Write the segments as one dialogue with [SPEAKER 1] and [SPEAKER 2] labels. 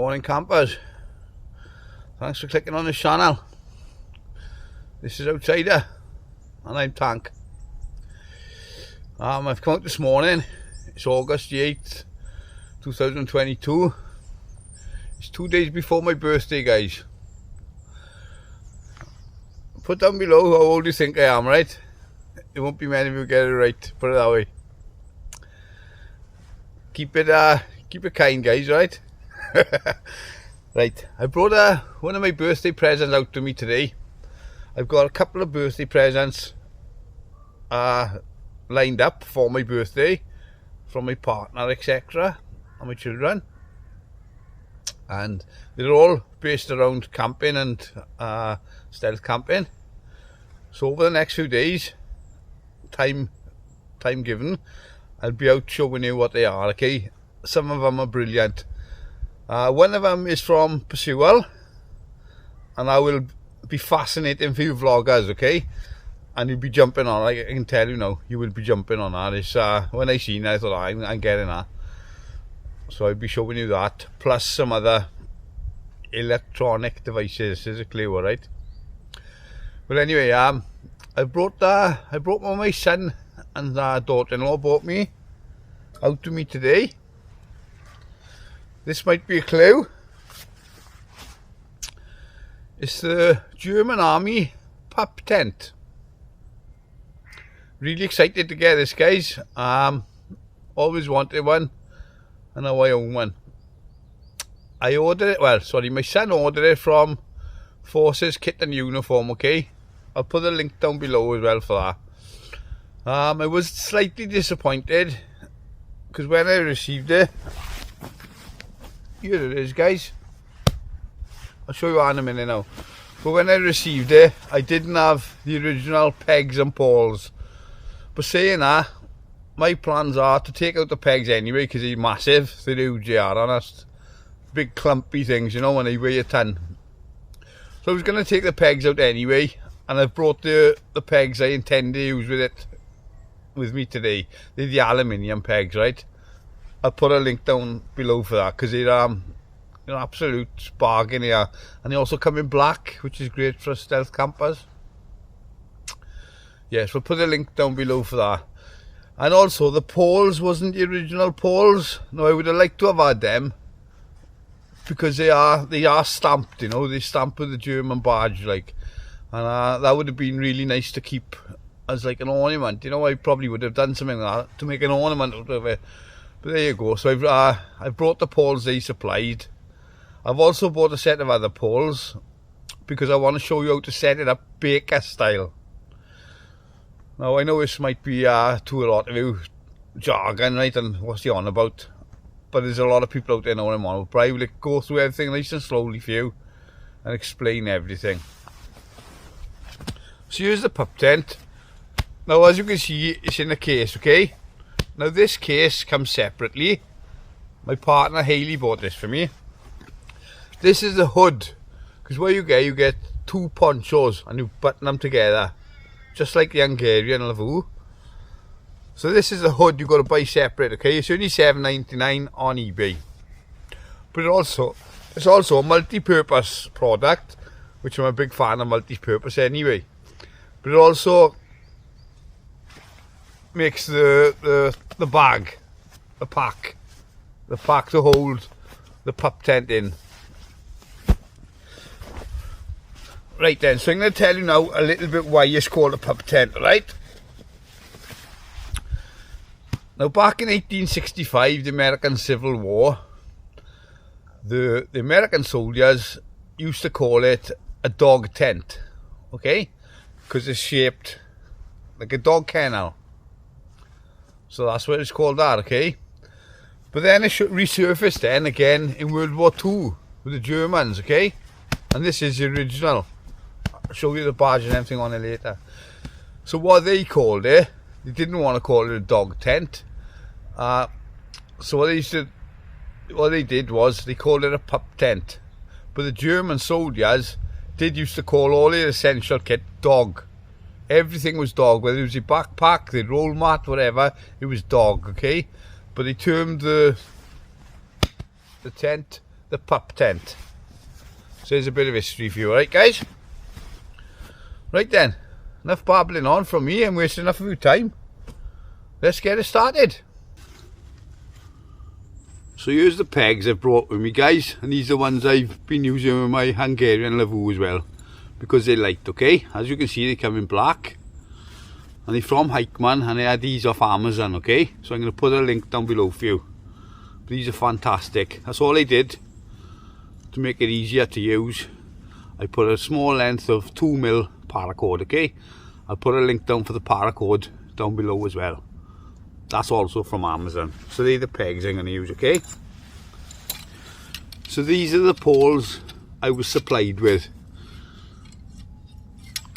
[SPEAKER 1] Morning campers, thanks for clicking on this channel. This is Outsider and I'm Tank. I've come out this morning. It's August the 8th 2022. It's 2 days before my birthday, guys. Put down below how old you think I am, right? It won't be many of you get it right, put it that way. Keep it kind, guys, right? Right, I brought one of my birthday presents out to me today. I've got a couple of birthday presents lined up for my birthday from my partner, etc., and my children, and they're all based around camping and stealth camping. So over the next few days, time given, I'll be out showing you what they are. Okay, some of them are brilliant. One of them is from Pursual, and I will be fascinating for you vloggers, okay? And you'll be jumping on, I can tell you now, you will be jumping on that. It's, when I seen it, I thought, I'm getting that. So I'll be showing you that, plus some other electronic devices. Is it clear, right? Well, anyway, I brought one my son and daughter-in-law brought me out to me today. This might be a clue. It's the German Army puptent. Really excited to get this, guys. Always wanted one, and now I own one. I ordered it, well, sorry, my son ordered it from Forces Kit and Uniform, okay? I'll put a link down below as well for that. I was slightly disappointed because when I received it, here it is, guys. I'll show you in a minute now. But when I received it, I didn't have the original pegs and pawls. But saying that, my plans are to take out the pegs anyway because they're massive. They're huge, they are, honest. Big clumpy things, you know, when they weigh a ton. So I was going to take the pegs out anyway, and I've brought the pegs I intend to use with me today. They're the aluminium pegs, right? I'll put a link down below for that because they're an absolute bargain here, and they also come in black, which is great for stealth campers. Yes, we'll put a link down below for that. And also the poles wasn't the original poles. No, I would have liked to have had them because they are stamped, you know, they stamp with the German badge, like, and that would have been really nice to keep as like an ornament. You know, I probably would have done something like that to make an ornament out of it. But there you go. So I've brought the poles they supplied. I've also bought a set of other poles because I want to show you how to set it up baker style. Now I know this might be to a lot of you jargon, right, and what's he on about, but there's a lot of people out there know what I'm on about. But I will go through everything nice and slowly for you and explain everything. So here's the puptent. Now as you can see, it's in a case, okay? Now this case comes separately. My partner Hayley bought this for me. This is the hood, because what you get two ponchos and you button them together, just like the Hungarian Lavu. So this is the hood you've got to buy separate, okay? It's only $7.99 on eBay. But it's also a multi-purpose product, which I'm a big fan of multi-purpose anyway. But it also makes the bag, the pack to hold the puptent in. Right then, so I'm going to tell you now a little bit why it's called a puptent, right? Now back in 1865, the American Civil War, the American soldiers used to call it a dog tent, okay? Because it's shaped like a dog kennel. So that's what it's called that, okay? But then it resurfaced then again in World War II with the Germans, okay? And this is the original. I'll show you the badge and everything on it later. So what they called it, they didn't want to call it a dog tent. So what they did was they called it a pup tent. But the German soldiers did used to call all their essential kit dog. Everything was dog, whether it was your backpack, the roll mat, whatever, it was dog, okay? But they termed the tent the puptent. So there's a bit of history for you, right guys? Right then, enough babbling on from me. I'm wasting enough of your time. Let's get it started. So here's the pegs I've brought with me, guys, and these are the ones I've been using with my Hungarian Lavoo as well, because they're light, okay? As you can see, they come in black, and they're from Heikman, and I had these off Amazon, okay? So I'm going to put a link down below for you. These are fantastic. That's all I did to make it easier to use. I put a small length of 2mm paracord, okay? I'll put a link down for the paracord down below as well. That's also from Amazon. So they're the pegs I'm going to use, okay? So these are the poles I was supplied with.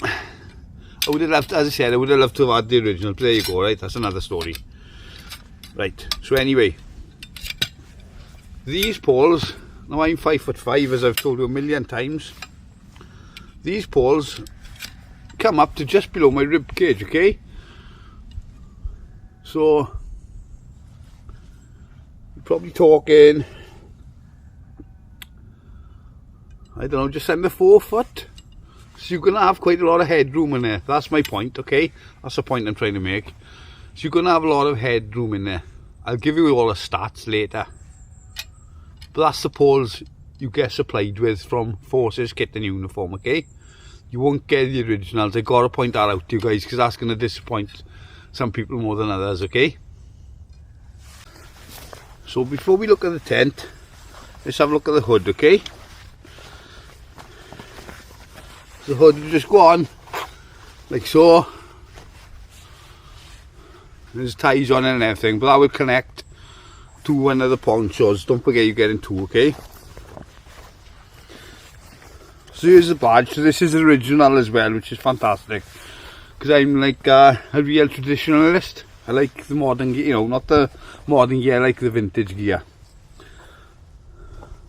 [SPEAKER 1] I would have loved, as I said, I would have loved to have had the original, but there you go, right? That's another story. Right, so anyway, these poles, now I'm 5'5", as I've told you a million times. These poles come up to just below my rib cage, okay? So you're probably talking, I don't know, just under 4 foot. So you're going to have quite a lot of headroom in there. That's my point, okay? That's the point I'm trying to make. So you're going to have a lot of headroom in there. I'll give you all the stats later. But that's the poles you get supplied with from Forces Kit and Uniform, okay? You won't get the originals. I got to point that out to you guys, because that's going to disappoint some people more than others, okay? So before we look at the tent, let's have a look at the hood, okay? The hood will just go on like so. There's ties on it and everything, but that will connect to one of the ponchos. Don't forget you're getting two, okay? So here's the badge. So this is original as well, which is fantastic, because I'm like a real traditionalist. I like the modern gear, you know, not the modern gear, I like the vintage gear.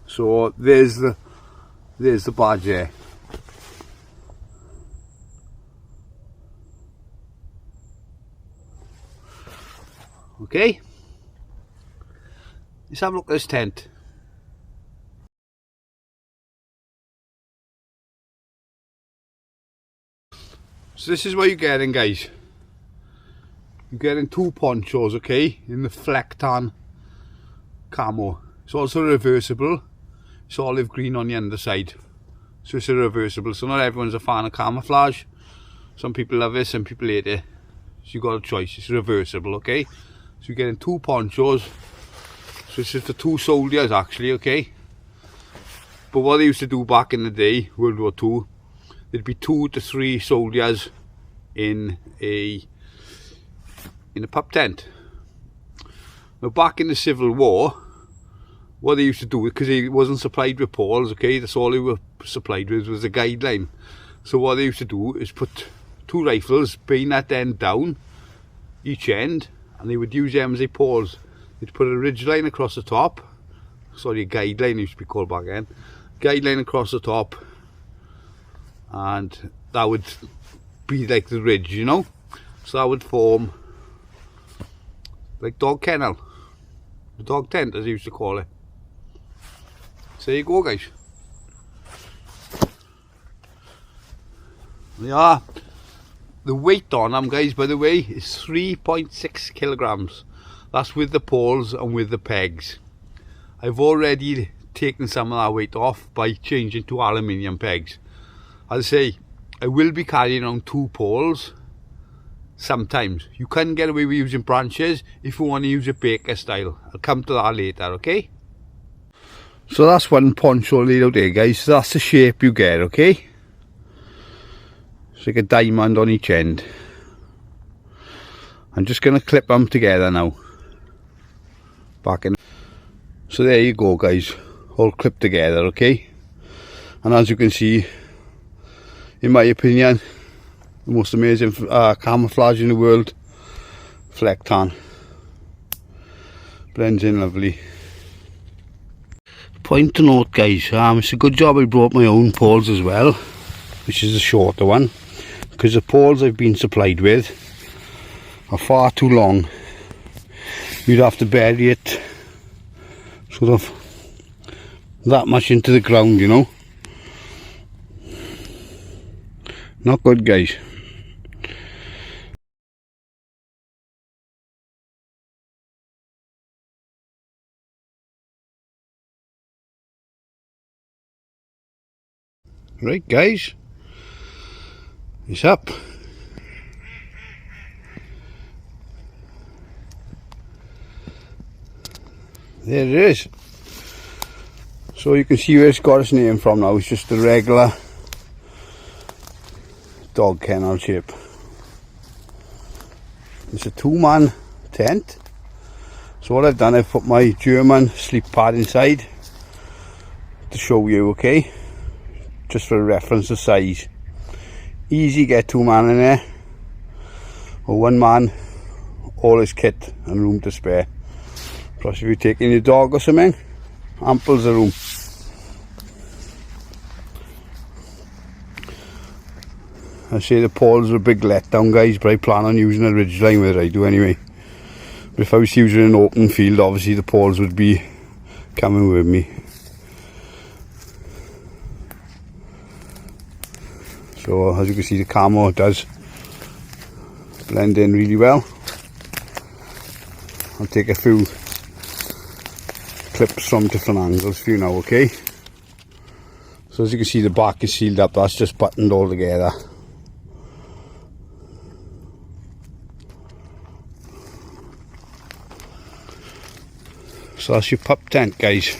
[SPEAKER 1] So there's the badge there. Okay, let's have a look at this tent. So this is what you're getting, guys. You're getting two ponchos, okay, in the Flectan camo. It's also reversible. It's olive green on the underside, so it's a reversible. So not everyone's a fan of camouflage. Some people love it, some people hate it. So you got a choice. It's reversible, okay? So you're getting two ponchos. So this is for two soldiers actually, okay? But what they used to do back in the day, World War II, there'd be 2 to 3 soldiers in a pup tent. Now back in the Civil War, what they used to do, because he wasn't supplied with poles, okay, that's all they were supplied with was a guideline. So what they used to do is put 2 rifles, bayonet end down each end, and they would use them as their poles. They'd put a ridge line across the top, sorry, a guideline used to be called back then, guideline across the top, and that would be like the ridge, you know, so that would form like dog kennel, the dog tent as they used to call it. So there you go, guys. They are, the weight on them, guys, by the way, is 3.6 kilograms. That's with the poles and with the pegs. I've already taken some of that weight off by changing to aluminium pegs. I'll say I will be carrying on 2 poles sometimes. You can get away with using branches if you want to use a baker style. I'll come to that later, okay? So that's one poncho laid out there, guys. So that's the shape you get, okay? It's like a diamond on each end. I'm just going to clip them together now. Back in. So there you go, guys. All clipped together, okay? And as you can see, in my opinion, the most amazing camouflage in the world, Flectan. Blends in lovely. Point to note, guys, it's a good job I brought my own poles as well, which is a shorter one, because the poles I've been supplied with are far too long. You'd have to bury it sort of that much into the ground, you know. Not good, guys. Right, guys, it's up. There it is. So you can see where it's got its name from now. It's just a regular dog kennel shape. It's a 2-man tent. So what I've done, I've put my German sleep pad inside to show you, okay? Just for a reference of size. Easy get 2 man in there, or 1 man, all his kit and room to spare. Plus if you're taking your dog or something, amples of room. I say the poles are a big letdown, guys, but I plan on using a ridgeline with it, I do anyway. But if I was using an open field, obviously the poles would be coming with me. So as you can see, the camo does blend in really well. I'll take a few clips from different angles for you now, okay? So as you can see, the back is sealed up, that's just buttoned all together. So that's your pup tent, guys.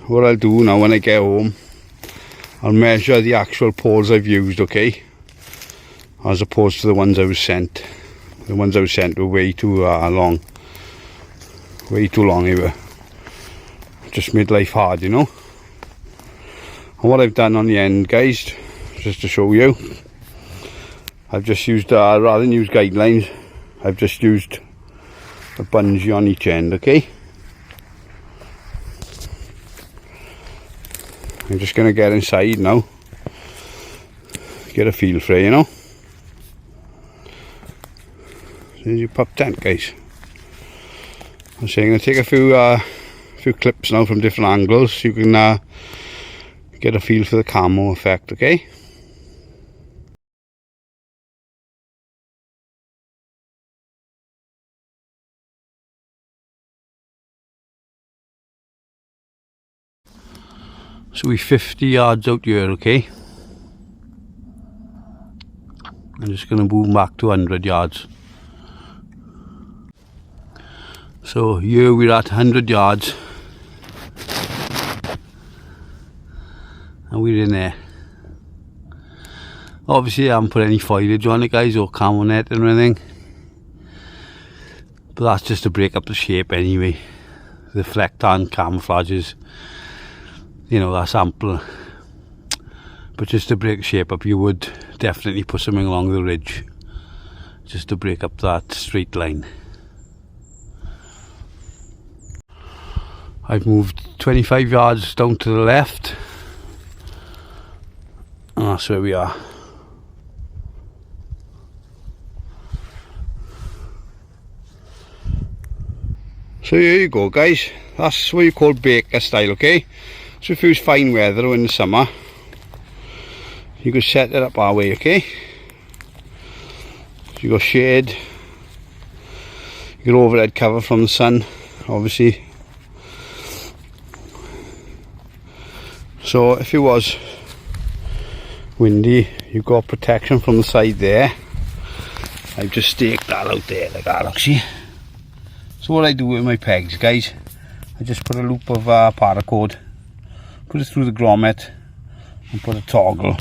[SPEAKER 1] What I'll do now when I get home, I'll measure the actual poles I've used, okay? As opposed to the ones I was sent. The ones I was sent were way too long. Way too long, they were. Just made life hard, you know? And what I've done on the end, guys, just to show you, I've just used, rather than use guidelines, I've just used a bungee on each end, okay? I'm just going to get inside now, get a feel for it, you know. There's your pup tent, guys. I'm saying I'm going to take a few clips now from different angles so you can get a feel for the camo effect, okay? So we're 50 yards out here, okay? I'm just going to move back to 100 yards. So here we're at 100 yards. And we're in there. Obviously I haven't put any foliage on it, guys, or camo net or anything. But that's just to break up the shape anyway. The flecktan camouflage is, you know, that's ample. But just to break the shape up, you would definitely put something along the ridge. Just to break up that straight line. I've moved 25 yards down to the left. And that's where we are. So here you go, guys. That's what you call baker style, okay? So if it was fine weather or in the summer, you could set it up our way, okay? So you got shade, your overhead cover from the sun, obviously. So if it was windy, you've got protection from the side there. I've just staked that out there like that, look, see? So what I do with my pegs, guys, I just put a loop of paracord, put it through the grommet and put a toggle,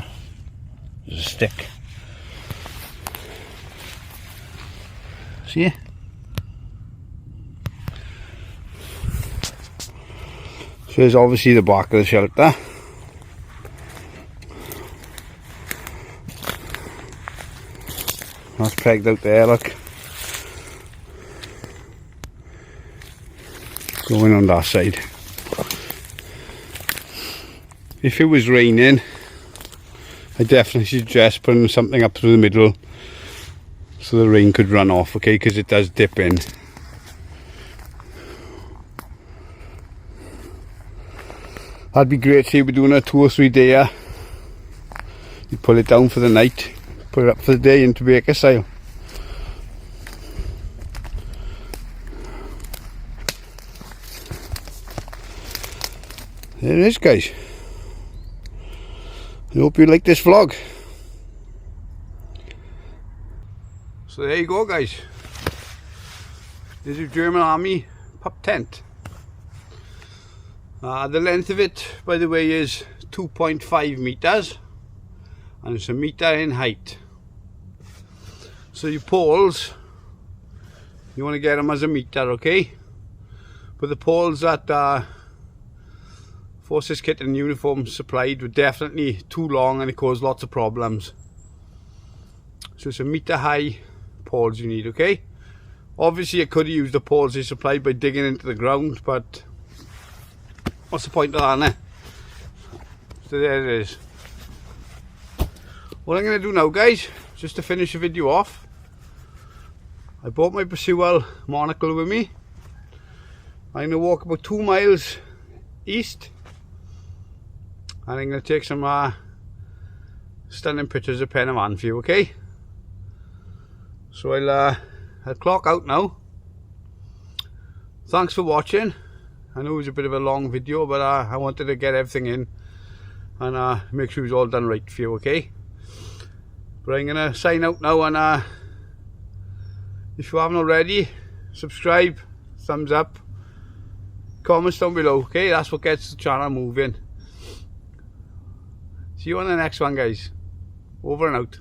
[SPEAKER 1] there's a stick. See? So there's obviously the back of the shelter. That's pegged out there, look. Going on that side. If it was raining, I definitely suggest putting something up through the middle so the rain could run off, okay, because it does dip in. That'd be great. Say we're doing a 2 or 3 day. You pull it down for the night, put it up for the day into baker style. There it is, guys. I hope you like this vlog. So there you go, guys. This is German Army puptent. The length of it, by the way, is 2.5 meters, and it's 1 meter in height. So your poles, you want to get them as 1 meter, okay? But the poles that Forces Kit and Uniform supplied were definitely too long, and it caused lots of problems. So it's 1 meter high poles you need, okay? Obviously I could have used the poles they supplied by digging into the ground, but what's the point of that, innit? So there it is. What I'm going to do now, guys, just to finish the video off, I brought my Pursual monocle with me. I'm going to walk about 2 miles east, and I'm going to take some stunning pictures of Pen and Man for you, okay? So I'll clock out now. Thanks for watching. I know it was a bit of a long video, but I wanted to get everything in and make sure it was all done right for you, okay? But I'm going to sign out now, and if you haven't already, subscribe, thumbs up, comments down below, okay? That's what gets the channel moving. See you on the next one, guys. Over and out.